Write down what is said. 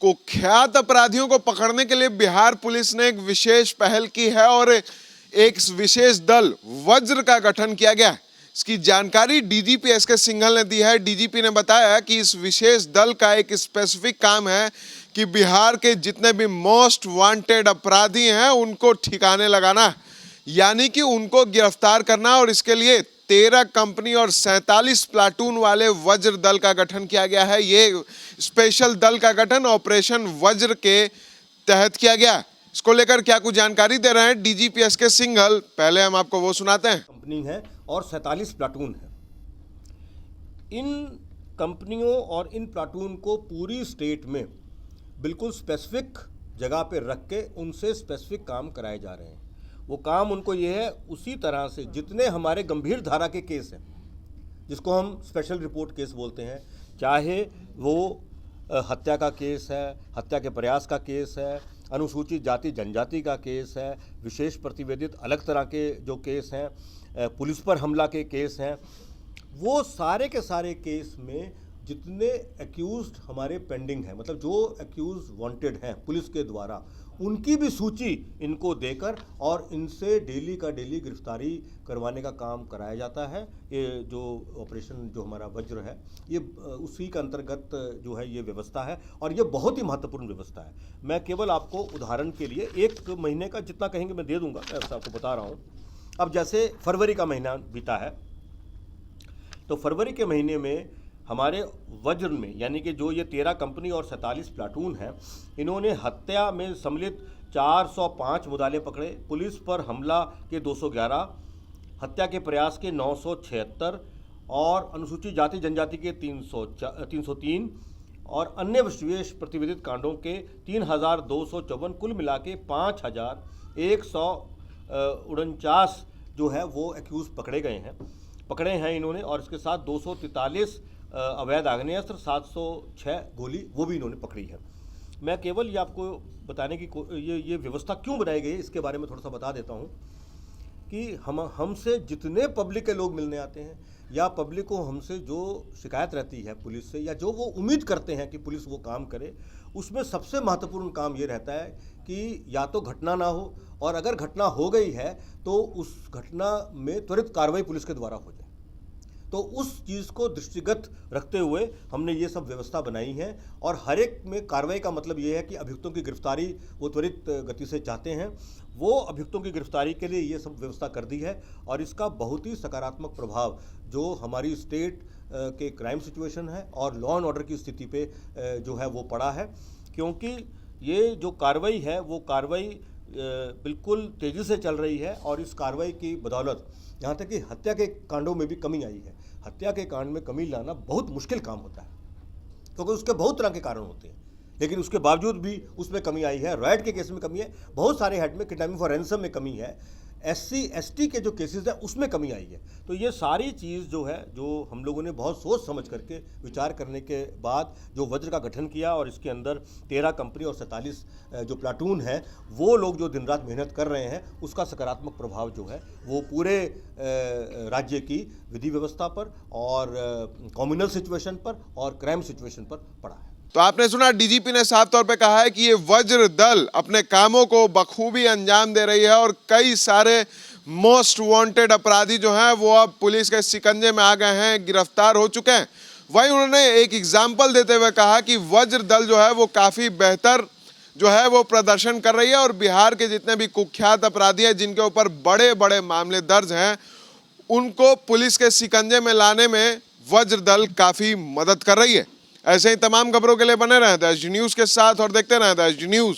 कुख्यात अपराधियों को पकड़ने के लिए बिहार पुलिस ने एक विशेष पहल की है और एक विशेष दल वज्र का गठन किया गया है। इसकी जानकारी डीजीपी एस के सिंघल ने दी है। डीजीपी ने बताया कि इस विशेष दल का एक स्पेसिफिक काम है कि बिहार के जितने भी मोस्ट वांटेड अपराधी हैं उनको ठिकाने लगाना, यानी कि उनको गिरफ्तार करना। और इसके लिए 13 कंपनी और 47 प्लाटून वाले वज्र दल का गठन किया गया है। ये स्पेशल दल का गठन ऑपरेशन वज्र के तहत किया गया। इसको लेकर क्या कुछ जानकारी दे रहे हैं डीजीपी एस के सिंघल, पहले हम आपको वो सुनाते हैं। कंपनी है और 47 प्लाटून है। इन कंपनियों और इन प्लाटून को पूरी स्टेट में बिल्कुल स्पेसिफिक जगह पे रख के उनसे स्पेसिफिक काम कराए जा रहे हैं। वो काम उनको ये है, उसी तरह से जितने हमारे गंभीर धारा के केस हैं, जिसको हम स्पेशल रिपोर्ट केस बोलते हैं, चाहे वो हत्या का केस है, हत्या के प्रयास का केस है, अनुसूचित जाति जनजाति का केस है, विशेष प्रतिवेदित अलग तरह के जो केस हैं, पुलिस पर हमला के केस हैं, वो सारे के सारे केस में जितने एक्यूज्ड हमारे पेंडिंग हैं, मतलब जो एक्यूज वांटेड हैं पुलिस के द्वारा, उनकी भी सूची इनको देकर और इनसे डेली का डेली गिरफ्तारी करवाने का काम कराया जाता है। ये जो ऑपरेशन जो हमारा वज्र है, ये उसी के अंतर्गत जो है ये व्यवस्था है और ये बहुत ही महत्वपूर्ण व्यवस्था है। मैं केवल आपको उदाहरण के लिए 1 महीने का जितना कहेंगे मैं दे दूंगा, मैं आपको बता रहा हूँ। अब जैसे फरवरी का महीना बीता है, तो फरवरी के महीने में हमारे वज्र में, यानी कि जो ये 13 कंपनी और 47 प्लाटून हैं, इन्होंने हत्या में सम्मिलित 405 मुद्दाले पकड़े, पुलिस पर हमला के 211, हत्या के प्रयास के 976 और अनुसूचित जाति जनजाति के 303 और अन्य विशेष प्रतिवेदित कांडों के 3254, कुल मिला के 5149 जो है वो एक्यूज पकड़े हैं इन्होंने। और इसके साथ 243 अवैध आग्नेयास्त्र, 706 गोली वो भी इन्होंने पकड़ी है। मैं केवल ये आपको बताने की ये व्यवस्था क्यों बनाई गई है इसके बारे में थोड़ा सा बता देता हूँ कि हमसे जितने पब्लिक के लोग मिलने आते हैं या पब्लिक को हमसे जो शिकायत रहती है पुलिस से, या जो वो उम्मीद करते हैं कि पुलिस वो काम करे, उसमें सबसे महत्वपूर्ण काम ये रहता है कि या तो घटना ना हो, और अगर घटना हो गई है तो उस घटना में त्वरित कार्रवाई पुलिस के द्वारा हो जाए। तो उस चीज़ को दृष्टिगत रखते हुए हमने ये सब व्यवस्था बनाई है। और हर एक में कार्रवाई का मतलब ये है कि अभियुक्तों की गिरफ्तारी वो त्वरित गति से चाहते हैं, वो अभियुक्तों की गिरफ्तारी के लिए ये सब व्यवस्था कर दी है। और इसका बहुत ही सकारात्मक प्रभाव जो हमारी स्टेट के क्राइम सिचुएशन है और लॉ एंड ऑर्डर की स्थिति पे जो है वो पड़ा है, क्योंकि ये जो कार्रवाई है वो कार्रवाई बिल्कुल तेज़ी से चल रही है। और इस कार्रवाई की बदौलत यहाँ तक कि हत्या के कांडों में भी कमी आई है। हत्या के कांड में कमी लाना बहुत मुश्किल काम होता है, क्योंकि उसके बहुत तरह के कारण होते हैं, लेकिन उसके बावजूद भी उसमें कमी आई है। रॉयट के केस में कमी है, बहुत सारे हेड में, किडनैपिंग फॉर रैंसम में कमी है, SC ST के जो केसेस हैं उसमें कमी आई है। तो ये सारी चीज़ जो है, जो हम लोगों ने बहुत सोच समझ करके विचार करने के बाद जो वज्र का गठन किया, और इसके अंदर 13 कंपनी और 47 जो प्लाटून है, वो लोग जो दिन रात मेहनत कर रहे हैं, उसका सकारात्मक प्रभाव जो है वो पूरे राज्य की विधि व्यवस्था पर और कम्युनल सिचुएशन पर और क्राइम सिचुएशन पर पड़ा है। तो आपने सुना, डीजीपी ने साफ तौर पे कहा है कि ये वज्र दल अपने कामों को बखूबी अंजाम दे रही है और कई सारे मोस्ट वांटेड अपराधी जो हैं वो अब पुलिस के शिकंजे में आ गए हैं, गिरफ्तार हो चुके हैं। वहीं उन्होंने एक एग्जाम्पल देते हुए कहा कि वज्र दल जो है वो काफ़ी बेहतर जो है वो प्रदर्शन कर रही है और बिहार के जितने भी कुख्यात अपराधी हैं जिनके ऊपर बड़े बड़े मामले दर्ज हैं, उनको पुलिस के शिकंजे में लाने में वज्र दल काफ़ी मदद कर रही है। ऐसे ही तमाम खबरों के लिए बने रहें द एसडी न्यूज़ के साथ और देखते रहें द एसडी न्यूज़।